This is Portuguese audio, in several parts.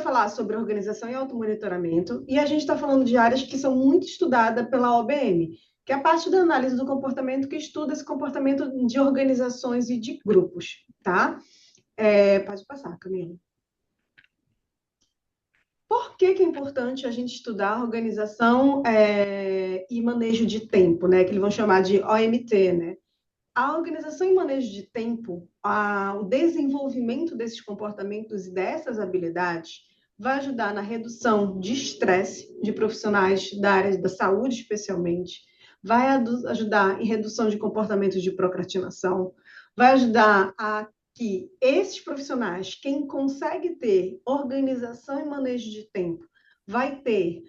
falar sobre organização e automonitoramento, e a gente está falando de áreas que são muito estudadas pela OBM, que é a parte da análise do comportamento que estuda esse comportamento de organizações e de grupos, tá? Pode passar, Camila. Por que é importante a gente estudar organização e manejo de tempo, né? Que eles vão chamar de OMT, né? A organização e manejo de tempo, o desenvolvimento desses comportamentos e dessas habilidades vai ajudar na redução de estresse de profissionais da área da saúde, especialmente, vai ajudar em redução de comportamentos de procrastinação, vai ajudar a que esses profissionais, quem consegue ter organização e manejo de tempo, vai ter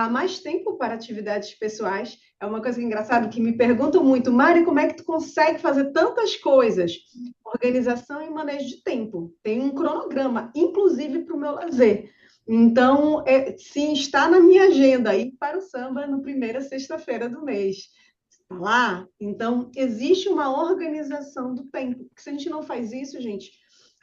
mais tempo para atividades pessoais. É uma coisa engraçada que me perguntam muito, Mari, como é que tu consegue fazer tantas coisas? Organização e manejo de tempo. Tem um cronograma, inclusive para o meu lazer. Então, sim, está na minha agenda ir para o samba no primeira sexta-feira do mês. Está lá? Então, existe uma organização do tempo. Porque se a gente não faz isso, gente,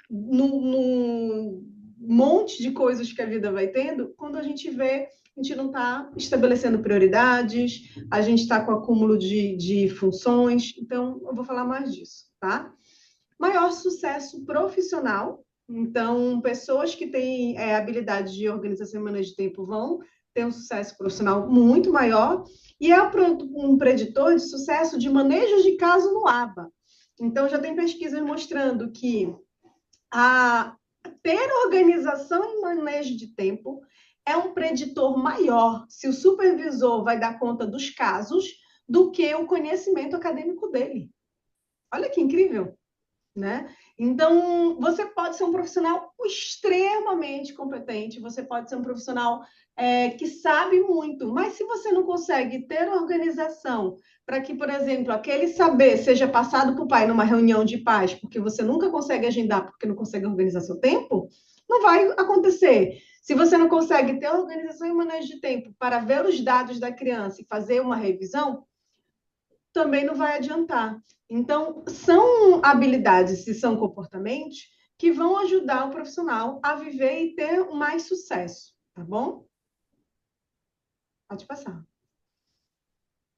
no monte de coisas que a vida vai tendo, quando a gente vê, a gente não está estabelecendo prioridades, a gente está com acúmulo de funções. Então, eu vou falar mais disso, tá? Maior sucesso profissional. Então, pessoas que têm habilidade de organização e manejo de tempo vão ter um sucesso profissional muito maior. E é um preditor de sucesso de manejo de caso no ABA. Então, já tem pesquisas mostrando que ter organização e manejo de tempo é um preditor maior se o supervisor vai dar conta dos casos do que o conhecimento acadêmico dele. Olha que incrível, né? Então, você pode ser um profissional extremamente competente, você pode ser um profissional que sabe muito, mas se você não consegue ter organização para que, por exemplo, aquele saber seja passado para o pai numa reunião de pais, porque você nunca consegue agendar, porque não consegue organizar seu tempo, não vai acontecer. Se você não consegue ter organização e manejo de tempo para ver os dados da criança e fazer uma revisão, também não vai adiantar. Então, são habilidades e são comportamentos que vão ajudar o profissional a viver e ter mais sucesso, tá bom? Pode passar.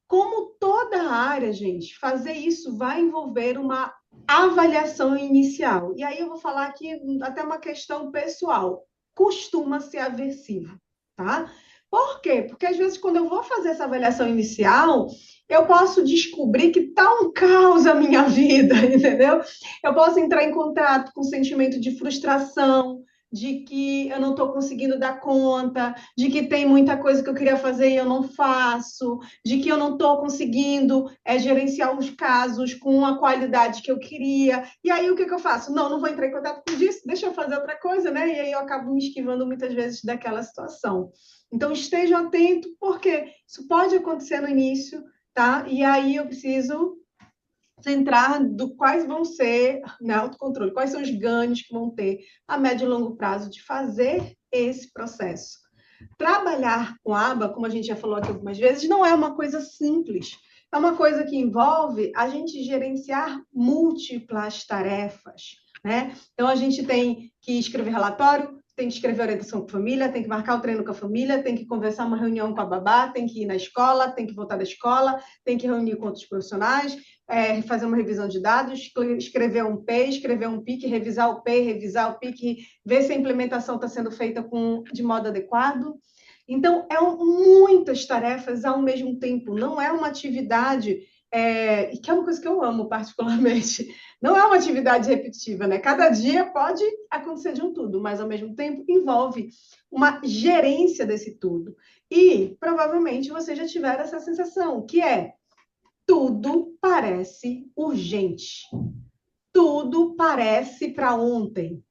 Como toda área, gente, fazer isso vai envolver uma avaliação inicial. E aí eu vou falar aqui até uma questão pessoal. Costuma ser aversivo, tá? Por quê? Porque às vezes quando eu vou fazer essa avaliação inicial, eu posso descobrir que tá um caos a minha vida, entendeu? Eu posso entrar em contato com um sentimento de frustração, de que eu não estou conseguindo dar conta, de que tem muita coisa que eu queria fazer e eu não faço, de que eu não estou conseguindo gerenciar os casos com a qualidade que eu queria. E aí, o que eu faço? Não vou entrar em contato com isso, deixa eu fazer outra coisa, né? E aí eu acabo me esquivando muitas vezes daquela situação. Então, estejam atentos, porque isso pode acontecer no início, tá? E aí eu preciso centrar do quais vão ser, né, autocontrole, quais são os ganhos que vão ter a médio e longo prazo de fazer esse processo. Trabalhar com aba, como a gente já falou aqui algumas vezes, não é uma coisa simples. É uma coisa que envolve a gente gerenciar múltiplas tarefas, né? Então, a gente tem que escrever relatório, tem que escrever orientação com a família, tem que marcar o treino com a família, tem que conversar uma reunião com a babá, tem que ir na escola, tem que voltar da escola, tem que reunir com outros profissionais, fazer uma revisão de dados, escrever um P, escrever um PIC, revisar o P, revisar o PIC, ver se a implementação está sendo feita de modo adequado. Então, muitas tarefas ao mesmo tempo, não é uma atividade, e que é uma coisa que eu amo particularmente, não é uma atividade repetitiva, né? Cada dia pode acontecer de um tudo, mas ao mesmo tempo envolve uma gerência desse tudo. E provavelmente você já tiver essa sensação, que é tudo parece urgente, tudo parece para ontem,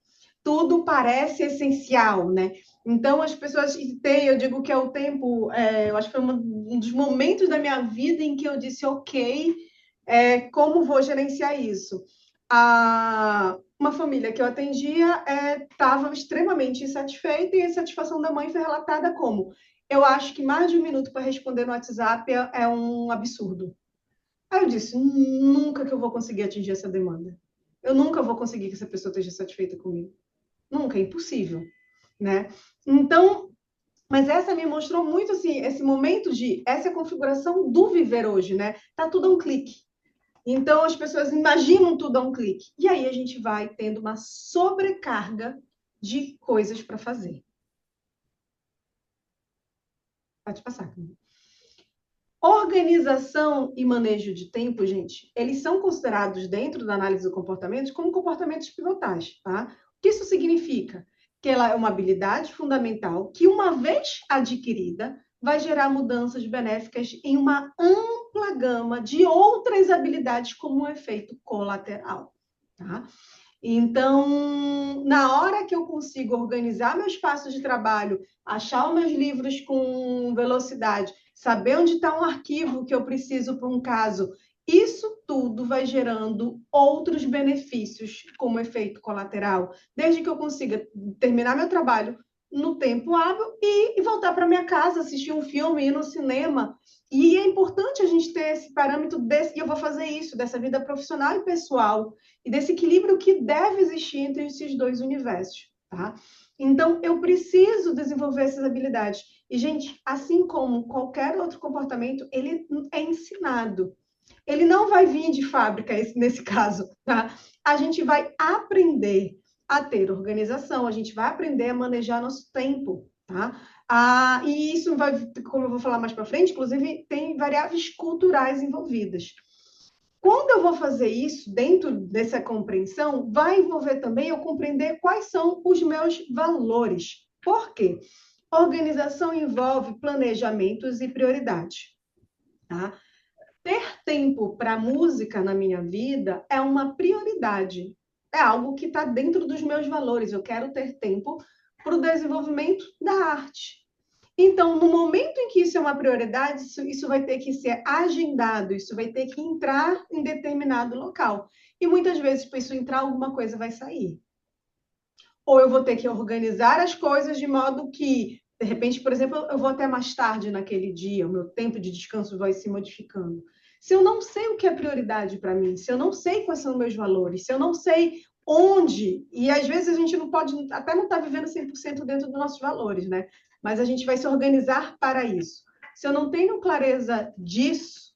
tudo parece essencial, né? Então, as pessoas têm, eu digo que é o tempo, eu acho que foi um dos momentos da minha vida em que eu disse, ok, como vou gerenciar isso? Uma família que eu atendia estava extremamente insatisfeita e a insatisfação da mãe foi relatada como: eu acho que mais de um minuto para responder no WhatsApp é um absurdo. Aí eu disse, nunca que eu vou conseguir atingir essa demanda. Eu nunca vou conseguir que essa pessoa esteja satisfeita comigo. Nunca, é impossível. né? Então, mas essa me mostrou muito assim, esse momento de essa é a configuração do viver hoje, né? Tá tudo a um clique. Então as pessoas imaginam tudo a um clique. E aí a gente vai tendo uma sobrecarga de coisas para fazer. Pode passar. Organização e manejo de tempo, gente, eles são considerados dentro da análise do comportamento como comportamentos pivotais, tá? O que isso significa? Que ela é uma habilidade fundamental que, uma vez adquirida, vai gerar mudanças benéficas em uma ampla gama de outras habilidades como um efeito colateral, tá? Então, na hora que eu consigo organizar meu espaço de trabalho, achar os meus livros com velocidade, saber onde está um arquivo que eu preciso para um caso, isso tudo vai gerando outros benefícios como efeito colateral, desde que eu consiga terminar meu trabalho no tempo hábil e voltar para minha casa, assistir um filme, ir no cinema. E é importante a gente ter esse parâmetro desse, e eu vou fazer isso, dessa vida profissional e pessoal, e desse equilíbrio que deve existir entre esses dois universos, tá? Então, eu preciso desenvolver essas habilidades. E, gente, assim como qualquer outro comportamento, ele é ensinado. Ele não vai vir de fábrica, nesse caso, tá? A gente vai aprender a ter organização, a gente vai aprender a manejar nosso tempo, tá? E isso vai, como eu vou falar mais para frente, inclusive, tem variáveis culturais envolvidas. Quando eu vou fazer isso dentro dessa compreensão, vai envolver também eu compreender quais são os meus valores. Por quê? Organização envolve planejamentos e prioridades. Tá? Ter tempo para música na minha vida é uma prioridade. É algo que está dentro dos meus valores. Eu quero ter tempo para o desenvolvimento da arte. Então, no momento em que isso é uma prioridade, isso vai ter que ser agendado, isso vai ter que entrar em determinado local. E muitas vezes, para isso entrar, alguma coisa vai sair. Ou eu vou ter que organizar as coisas de modo que, de repente, por exemplo, eu vou até mais tarde naquele dia, o meu tempo de descanso vai se modificando. Se eu não sei o que é prioridade para mim, se eu não sei quais são os meus valores, se eu não sei onde, e às vezes a gente não pode, até não está vivendo 100% dentro dos nossos valores, né? Mas a gente vai se organizar para isso. Se eu não tenho clareza disso,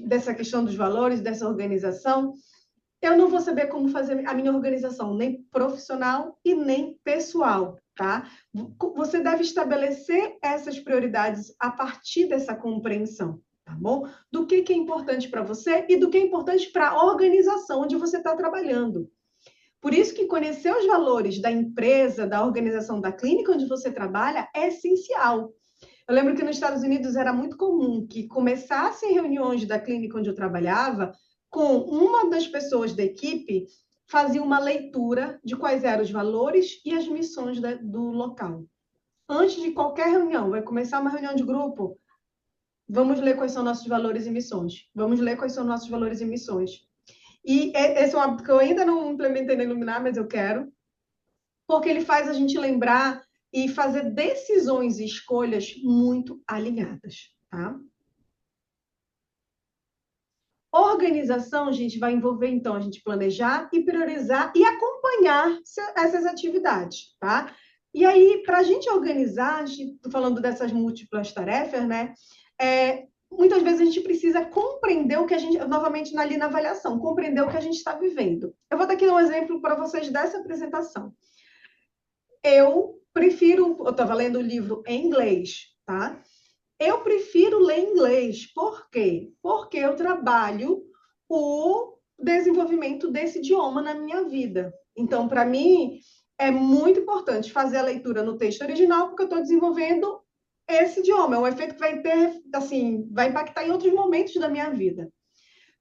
dessa questão dos valores, dessa organização, eu não vou saber como fazer a minha organização, nem profissional e nem pessoal, tá? Você deve estabelecer essas prioridades a partir dessa compreensão, tá bom? Do que é importante para você e do que é importante para a organização onde você está trabalhando. Por isso que conhecer os valores da empresa, da organização da clínica onde você trabalha é essencial. Eu lembro que nos Estados Unidos era muito comum que começassem reuniões da clínica onde eu trabalhava com uma das pessoas da equipe fazia uma leitura de quais eram os valores e as missões do local. Antes de qualquer reunião, vai começar uma reunião de grupo, vamos ler quais são nossos valores e missões. Vamos ler quais são nossos valores e missões. E esse é um hábito que eu ainda não implementei na Iluminar, mas eu quero, porque ele faz a gente lembrar e fazer decisões e escolhas muito alinhadas, tá? Organização, gente, vai envolver, então, a gente planejar e priorizar e acompanhar essas atividades, tá? E aí, para a gente organizar, a gente, falando dessas múltiplas tarefas, né? Muitas vezes a gente precisa compreender o que a gente, novamente ali na avaliação, compreender o que a gente está vivendo. Eu vou dar aqui um exemplo para vocês dessa apresentação. Eu estava lendo o livro em inglês, tá? Eu prefiro ler em inglês. Por quê? Porque eu trabalho o desenvolvimento desse idioma na minha vida. Então, para mim, é muito importante fazer a leitura no texto original, porque eu estou desenvolvendo esse idioma. É um efeito que vai ter, assim, vai impactar em outros momentos da minha vida.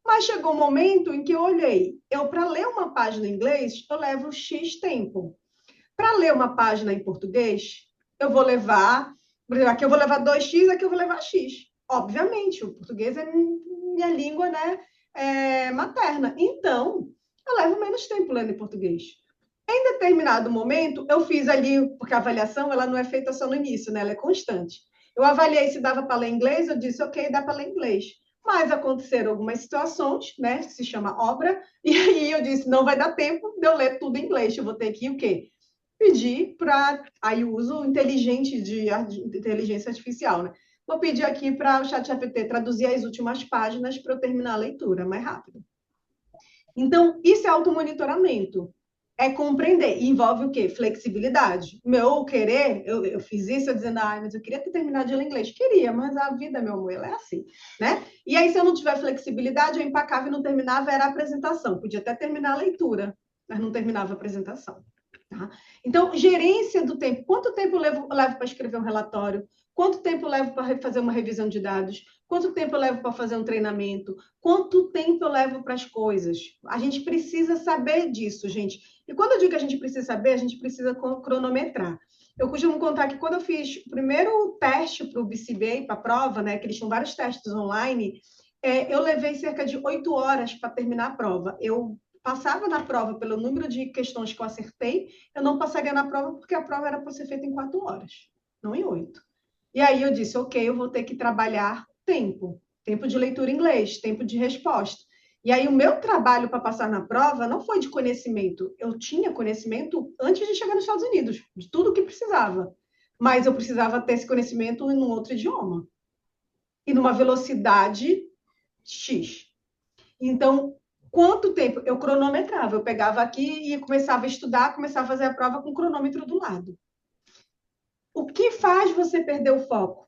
Mas chegou um momento em que eu olhei, para ler uma página em inglês, eu levo X tempo. Para ler uma página em português, eu vou levar, por exemplo, aqui eu vou levar 2x, aqui eu vou levar X. Obviamente, o português é minha língua, né, materna. Então, eu levo menos tempo lendo em português. Em determinado momento, eu fiz ali, porque a avaliação ela não é feita só no início, né, ela é constante. Eu avaliei se dava para ler inglês, eu disse, ok, dá para ler inglês. Mas aconteceram algumas situações, né, que se chama obra, e aí eu disse, não vai dar tempo de eu ler tudo em inglês, eu vou ter que o quê? pedir para... Aí o uso inteligente de inteligência artificial, né? Vou pedir aqui para o ChatGPT traduzir as últimas páginas para eu terminar a leitura mais rápido. Então, isso é automonitoramento. É compreender. E envolve o quê? Flexibilidade. Meu querer, eu fiz isso eu dizendo, mas eu queria ter terminado de ler inglês. Queria, mas a vida, meu amor, ela é assim, né? E aí, se eu não tiver flexibilidade, eu empacava e não terminava, era a apresentação. Podia até terminar a leitura, mas não terminava a apresentação. Tá? Então, gerência do tempo. Quanto tempo eu levo para escrever um relatório? Quanto tempo eu levo para fazer uma revisão de dados? Quanto tempo eu levo para fazer um treinamento? Quanto tempo eu levo para as coisas? A gente precisa saber disso, gente. E quando eu digo que a gente precisa saber, a gente precisa cronometrar. Eu costumo contar que quando eu fiz o primeiro teste para o BCBA, para a prova, né, que eles tinham vários testes online, eu levei cerca de 8 horas para terminar a prova. Eu passava na prova pelo número de questões que eu acertei, eu não passaria na prova porque a prova era para ser feita em 4 horas, não em 8. E aí eu disse, ok, eu vou ter que trabalhar tempo de leitura em inglês, tempo de resposta. E aí o meu trabalho para passar na prova não foi de conhecimento. Eu tinha conhecimento antes de chegar nos Estados Unidos, de tudo o que precisava. Mas eu precisava ter esse conhecimento em um outro idioma. E numa velocidade X. Então, quanto tempo? Eu cronometrava. Eu pegava aqui e começava a estudar, começava a fazer a prova com o cronômetro do lado. O que faz você perder o foco?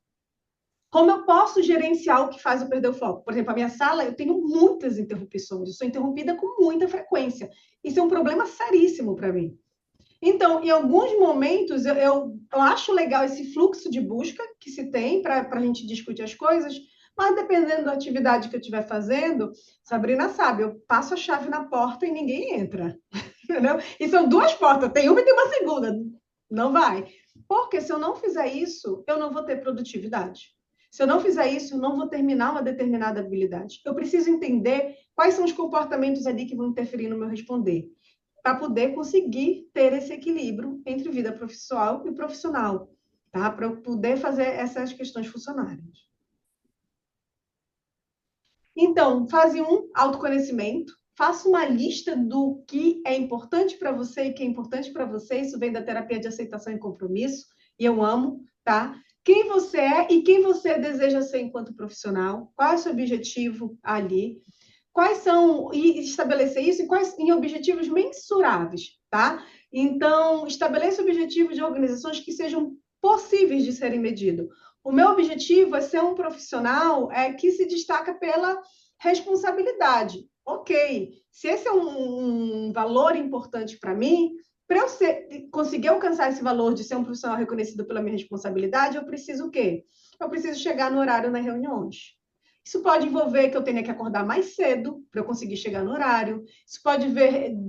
Como eu posso gerenciar o que faz eu perder o foco? Por exemplo, a minha sala, eu tenho muitas interrupções, eu sou interrompida com muita frequência. Isso é um problema seríssimo para mim. Então, em alguns momentos, eu acho legal esse fluxo de busca que se tem para a gente discutir as coisas, mas dependendo da atividade que eu estiver fazendo, Sabrina sabe, eu passo a chave na porta e ninguém entra. Entendeu? E são duas portas, tem uma e tem uma segunda. Não vai. Porque se eu não fizer isso, eu não vou ter produtividade. Se eu não fizer isso, eu não vou terminar uma determinada habilidade. Eu preciso entender quais são os comportamentos ali que vão interferir no meu responder, para poder conseguir ter esse equilíbrio entre vida profissional e profissional, tá? Para eu poder fazer essas questões funcionarem. Então, fase 1, autoconhecimento. Faça uma lista do que é importante para você e que é importante para você. Isso vem da terapia de aceitação e compromisso, e eu amo, tá? Quem você é e quem você deseja ser enquanto profissional. Qual é o seu objetivo ali? Quais são, e estabelecer isso em objetivos mensuráveis, tá? Então, estabeleça objetivos de organizações que sejam possíveis de serem medidos. O meu objetivo é ser um profissional que se destaca pela responsabilidade. Ok, se esse é um valor importante para mim, para eu conseguir alcançar esse valor de ser um profissional reconhecido pela minha responsabilidade, eu preciso o quê? Eu preciso chegar no horário nas reuniões. Isso pode envolver que eu tenha que acordar mais cedo para eu conseguir chegar no horário. Isso pode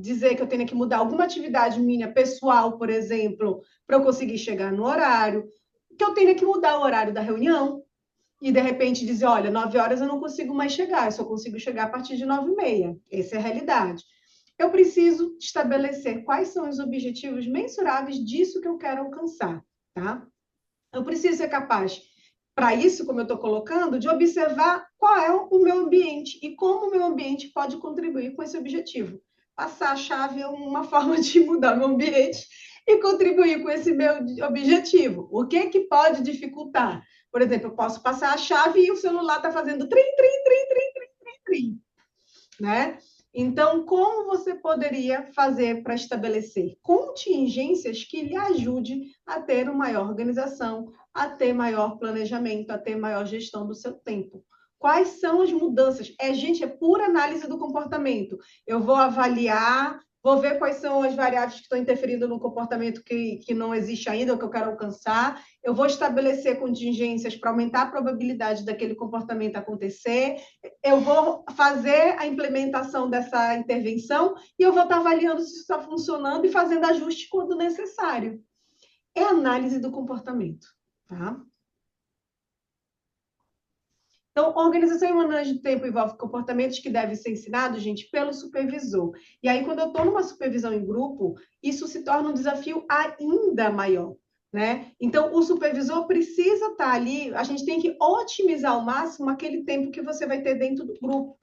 dizer que eu tenha que mudar alguma atividade minha pessoal, por exemplo, para eu conseguir chegar no horário. Que eu tenha que mudar o horário da reunião e, de repente, dizer, olha, 9 horas eu não consigo mais chegar, eu só consigo chegar a partir de 9h30. Essa é a realidade. Eu preciso estabelecer quais são os objetivos mensuráveis disso que eu quero alcançar, tá? Eu preciso ser capaz para isso, como eu estou colocando, de observar qual é o meu ambiente e como o meu ambiente pode contribuir com esse objetivo. Passar a chave é uma forma de mudar o meu ambiente e contribuir com esse meu objetivo. O que que pode dificultar? Por exemplo, eu posso passar a chave e o celular está fazendo trim, trim, trim, trim, trim, trim, trim, né? Então, como você poderia fazer para estabelecer contingências que lhe ajude a ter uma maior organização, a ter maior planejamento, a ter maior gestão do seu tempo? Quais são as mudanças? Gente, é pura análise do comportamento. Eu vou avaliar, vou ver quais são as variáveis que estão interferindo no comportamento que não existe ainda, ou que eu quero alcançar. Eu vou estabelecer contingências para aumentar a probabilidade daquele comportamento acontecer. Eu vou fazer a implementação dessa intervenção e eu vou estar avaliando se isso está funcionando e fazendo ajustes quando necessário. É análise do comportamento, tá? Então, organização e manejo de tempo envolve comportamentos que devem ser ensinados, gente, pelo supervisor. E aí, quando eu estou numa supervisão em grupo, isso se torna um desafio ainda maior, né? Então, o supervisor precisa estar ali, a gente tem que otimizar ao máximo aquele tempo que você vai ter dentro do grupo.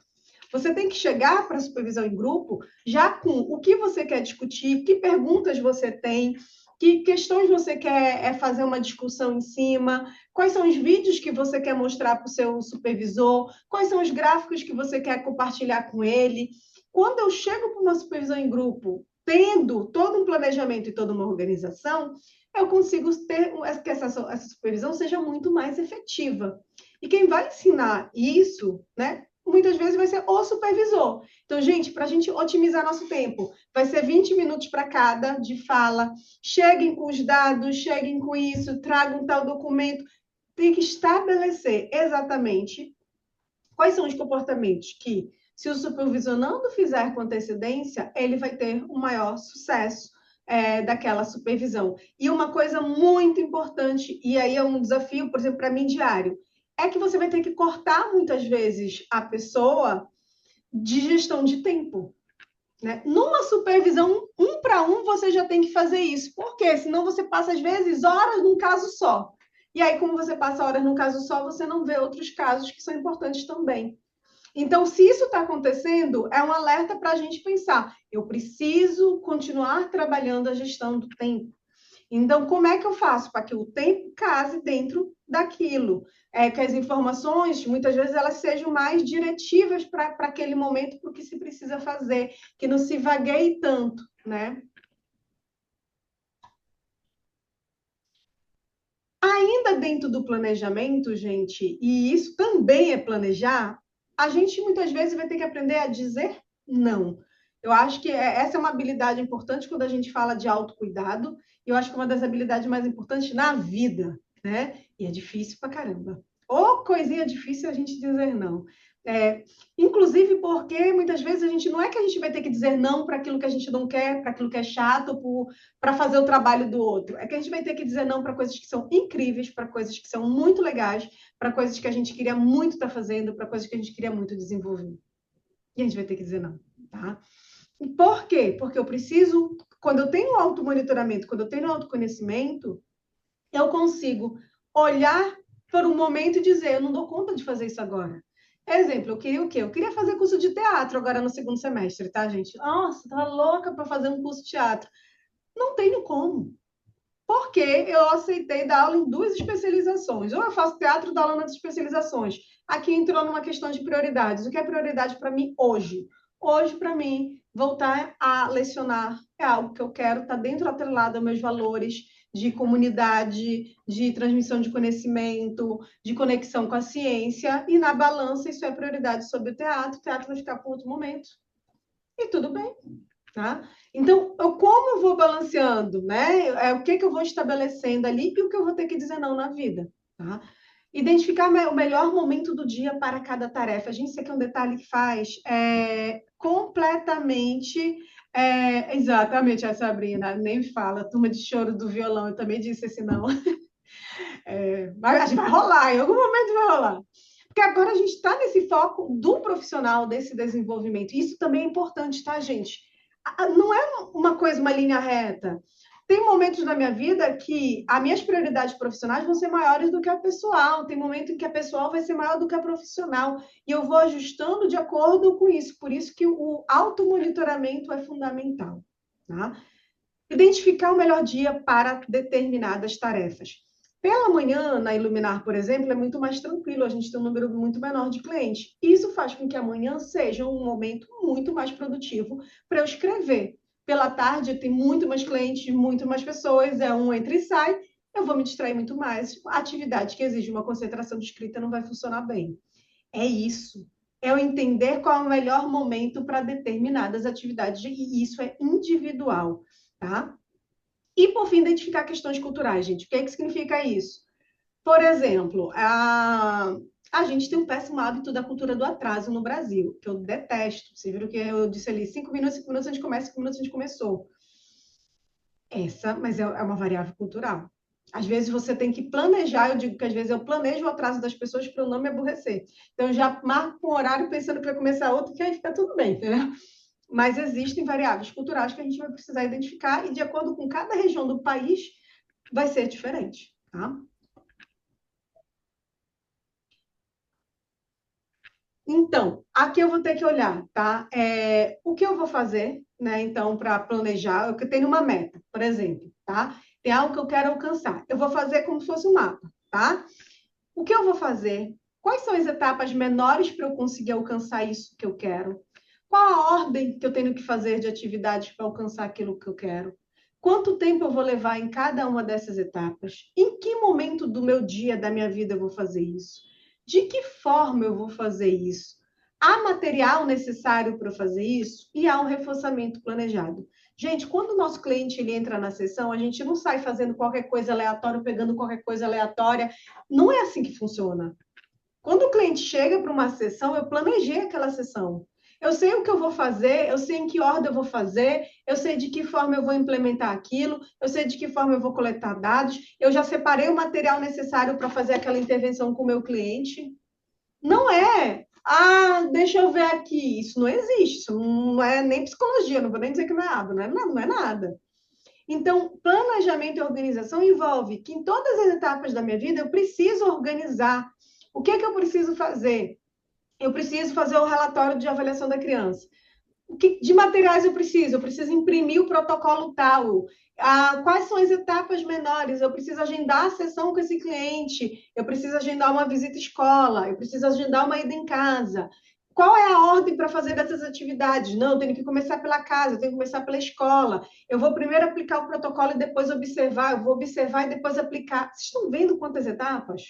Você tem que chegar para a supervisão em grupo já com o que você quer discutir, que perguntas você tem, Que questões você quer fazer uma discussão em cima? Quais são os vídeos que você quer mostrar para o seu supervisor? Quais são os gráficos que você quer compartilhar com ele? Quando eu chego para uma supervisão em grupo, tendo todo um planejamento e toda uma organização, eu consigo ter que essa supervisão seja muito mais efetiva. E quem vai ensinar isso, né, muitas vezes vai ser o supervisor. Então, gente, para a gente otimizar nosso tempo, vai ser 20 minutos para cada de fala. Cheguem com os dados, cheguem com isso, tragam tal documento. Tem que estabelecer exatamente quais são os comportamentos que, se o supervisor não fizer com antecedência, ele vai ter um maior sucesso daquela supervisão. E uma coisa muito importante, e aí é um desafio, por exemplo, para mim diário, é que você vai ter que cortar muitas vezes a pessoa de gestão de tempo. Né? Numa supervisão um para um, você já tem que fazer isso. Por quê? Senão você passa, às vezes, horas num caso só. E aí, como você passa horas num caso só, você não vê outros casos que são importantes também. Então, se isso está acontecendo, é um alerta para a gente pensar: eu preciso continuar trabalhando a gestão do tempo. Então, como é que eu faço para que o tempo case dentro daquilo? Que as informações, muitas vezes, elas sejam mais diretivas para aquele momento, para o que se precisa fazer, que não se vagueie tanto, né? Ainda dentro do planejamento, gente, e isso também é planejar, a gente muitas vezes vai ter que aprender a dizer não. Eu acho que essa é uma habilidade importante quando a gente fala de autocuidado, e eu acho que é uma das habilidades mais importantes na vida, né? E é difícil pra caramba. Ou coisinha difícil a gente dizer não. É, inclusive porque muitas vezes a gente não é que a gente vai ter que dizer não para aquilo que a gente não quer, para aquilo que é chato, para fazer o trabalho do outro. É que a gente vai ter que dizer não para coisas que são incríveis, para coisas que são muito legais, para coisas que a gente queria muito estar fazendo, para coisas que a gente queria muito desenvolver. E a gente vai ter que dizer não, tá? E por quê? Porque eu preciso, quando eu tenho automonitoramento, quando eu tenho autoconhecimento, eu consigo olhar por um momento e dizer, eu não dou conta de fazer isso agora. Exemplo, eu queria o quê? Eu queria fazer curso de teatro agora no segundo semestre, tá, gente? Nossa, tava louca para fazer um curso de teatro. Não tenho como. Porque eu aceitei dar aula em duas especializações. Ou eu faço teatro, dou aula nas especializações. Aqui entrou numa questão de prioridades. O que é prioridade para mim hoje? Hoje, para mim, voltar a lecionar é algo que eu quero, está dentro atrelado aos meus valores de comunidade, de transmissão de conhecimento, de conexão com a ciência, e na balança isso é prioridade sobre o teatro vai ficar para outro momento. E tudo bem, tá? Então, como eu vou balanceando, né? O que eu vou estabelecendo ali e o que eu vou ter que dizer não na vida, tá? Identificar o melhor momento do dia para cada tarefa. A gente sabe que é um detalhe que faz completamente. Exatamente, a Sabrina, nem fala, turma de choro do violão, eu também disse esse não. Mas a gente vai rolar, em algum momento vai rolar. Porque agora a gente está nesse foco do profissional, desse desenvolvimento. Isso também é importante, tá, gente? Não é uma coisa, uma linha reta. Tem momentos na minha vida que as minhas prioridades profissionais vão ser maiores do que a pessoal. Tem momento em que a pessoal vai ser maior do que a profissional. E eu vou ajustando de acordo com isso. Por isso que o automonitoramento é fundamental. Tá? Identificar o melhor dia para determinadas tarefas. Pela manhã, na Iluminar, por exemplo, é muito mais tranquilo, a gente tem um número muito menor de clientes. Isso faz com que amanhã seja um momento muito mais produtivo para eu escrever. Pela tarde, tem muito mais clientes, muito mais pessoas, é um entra e sai, eu vou me distrair muito mais. A atividade que exige uma concentração de escrita não vai funcionar bem. É isso. É eu entender qual é o melhor momento para determinadas atividades, e isso é individual, tá? E, por fim, identificar questões culturais, gente. O que é que significa isso? Por exemplo, a gente tem um péssimo hábito da cultura do atraso no Brasil, que eu detesto. Você viu que eu disse ali, 5 minutos a gente começa, 5 minutos a gente começou. Mas é uma variável cultural. Às vezes você tem que planejar, eu digo que às vezes eu planejo o atraso das pessoas para eu não me aborrecer. Então, eu já marco um horário pensando que vai começar outro, que aí fica tudo bem, entendeu? Mas existem variáveis culturais que a gente vai precisar identificar e, de acordo com cada região do país, vai ser diferente, tá? Então, aqui eu vou ter que olhar, tá? O que eu vou fazer, né? Então, para planejar, eu tenho uma meta, por exemplo. tá? Tem algo que eu quero alcançar. Eu vou fazer como se fosse um mapa, tá? O que eu vou fazer? Quais são as etapas menores para eu conseguir alcançar isso que eu quero? Qual a ordem que eu tenho que fazer de atividades para alcançar aquilo que eu quero? Quanto tempo eu vou levar em cada uma dessas etapas? Em que momento do meu dia, da minha vida, eu vou fazer isso? De que forma eu vou fazer isso? Há material necessário para fazer isso? E há um reforçamento planejado. Gente, quando o nosso cliente ele entra na sessão, a gente não sai fazendo qualquer coisa aleatória, pegando qualquer coisa aleatória. Não é assim que funciona. Quando o cliente chega para uma sessão, eu planejei aquela sessão. Eu sei o que eu vou fazer, eu sei em que ordem eu vou fazer, eu sei de que forma eu vou implementar aquilo, eu sei de que forma eu vou coletar dados, eu já separei o material necessário para fazer aquela intervenção com o meu cliente. Não é, deixa eu ver aqui. Isso não existe, isso não é nem psicologia, não vou nem dizer que não é nada, não é nada. Então, planejamento e organização envolve que em todas as etapas da minha vida eu preciso organizar. O que é que eu preciso fazer? Eu preciso fazer o relatório de avaliação da criança. O que de materiais eu preciso? Eu preciso imprimir o protocolo tal. Quais são as etapas menores? Eu preciso agendar a sessão com esse cliente. Eu preciso agendar uma visita à escola. Eu preciso agendar uma ida em casa. Qual é a ordem para fazer dessas atividades? Não, eu tenho que começar pela casa, eu tenho que começar pela escola. Eu vou primeiro aplicar o protocolo e depois observar. Eu vou observar e depois aplicar. Vocês estão vendo quantas etapas?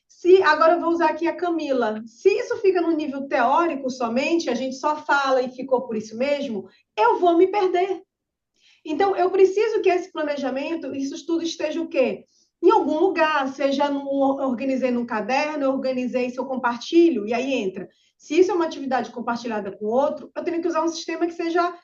Se agora eu vou usar aqui a Camila. Se isso fica no nível teórico somente, a gente só fala e ficou por isso mesmo, eu vou me perder. Então, eu preciso que esse planejamento, isso tudo esteja o quê? Em algum lugar, seja eu organizei num caderno, eu organizei se eu compartilho, e aí entra. Se isso é uma atividade compartilhada com outro, eu tenho que usar um sistema que seja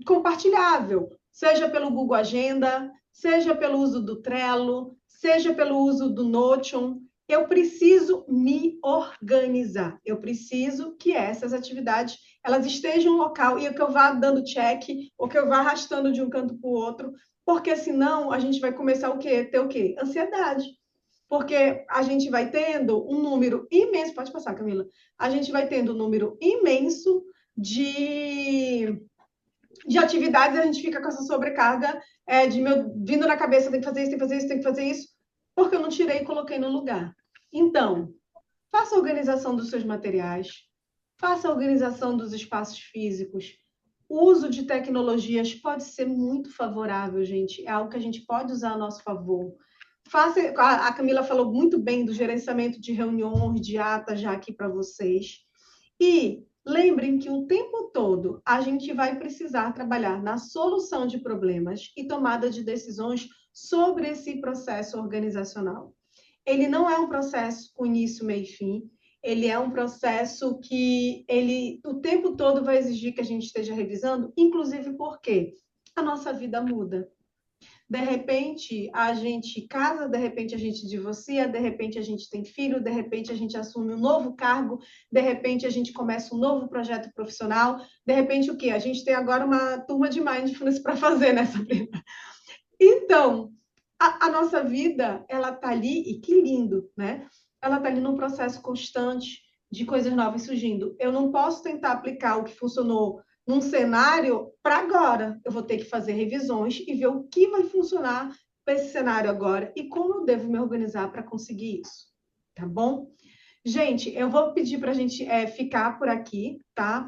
compartilhável, seja pelo Google Agenda, seja pelo uso do Trello, seja pelo uso do Notion. Eu preciso me organizar. Eu preciso que essas atividades elas estejam no local e que eu vá dando check ou que eu vá arrastando de um canto para o outro, porque senão a gente vai começar o quê? Ter o quê? Ansiedade. Porque a gente vai tendo um número imenso, pode passar, Camila. A gente vai tendo um número imenso de atividades, a gente fica com essa sobrecarga vindo na cabeça, tem que fazer isso, tem que fazer isso, tem que fazer isso, porque eu não tirei e coloquei no lugar. Então, faça a organização dos seus materiais, faça a organização dos espaços físicos. O uso de tecnologias pode ser muito favorável, gente. É algo que a gente pode usar a nosso favor. A Camila falou muito bem do gerenciamento de reuniões, de atas já aqui para vocês. E lembrem que o tempo todo a gente vai precisar trabalhar na solução de problemas e tomada de decisões sobre esse processo organizacional. Ele não é um processo com início, meio e fim. Ele é um processo que ele o tempo todo vai exigir que a gente esteja revisando, inclusive porque a nossa vida muda. De repente, a gente casa, de repente, a gente divorcia, de repente, a gente tem filho, de repente, a gente assume um novo cargo, de repente, a gente começa um novo projeto profissional, de repente, o quê? A gente tem agora uma turma de mindfulness para fazer nessa vida. Então, a nossa vida, ela está ali, e que lindo, né? Ela está ali num processo constante de coisas novas surgindo. Eu não posso tentar aplicar o que funcionou num cenário para agora. Eu vou ter que fazer revisões e ver o que vai funcionar para esse cenário agora e como eu devo me organizar para conseguir isso. Tá bom? Gente, eu vou pedir para a gente ficar por aqui, tá?